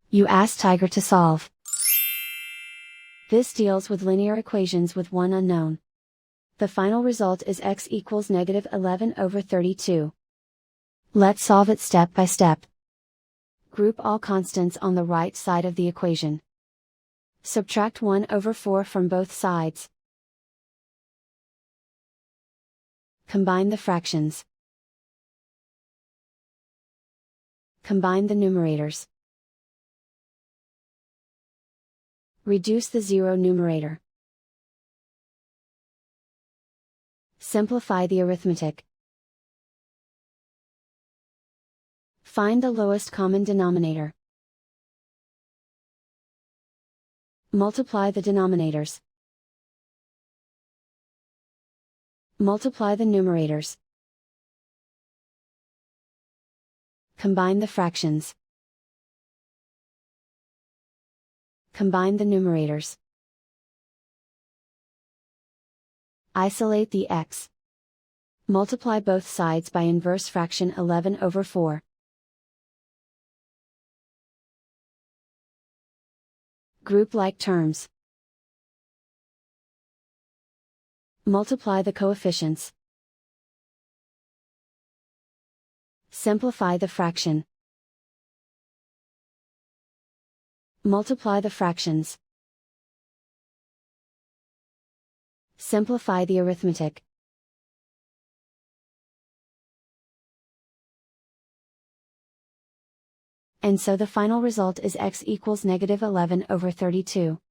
You ask Tiger to solve. This deals with linear equations with one unknown. The final result is x equals -11/32. Let's solve it step by step. Group all constants on the right side of the equation. Subtract 1/4 from both sides. Combine the fractions. Combine the numerators. Reduce the zero numerator. Simplify the arithmetic. Find the lowest common denominator. Multiply the denominators. Multiply the numerators. Combine the fractions. Combine the numerators. Isolate the x. Multiply both sides by inverse fraction 11/4. Group like terms. Multiply the coefficients. Simplify the fraction. Multiply the fractions. Simplify the arithmetic. And so the final result is x equals -11/32.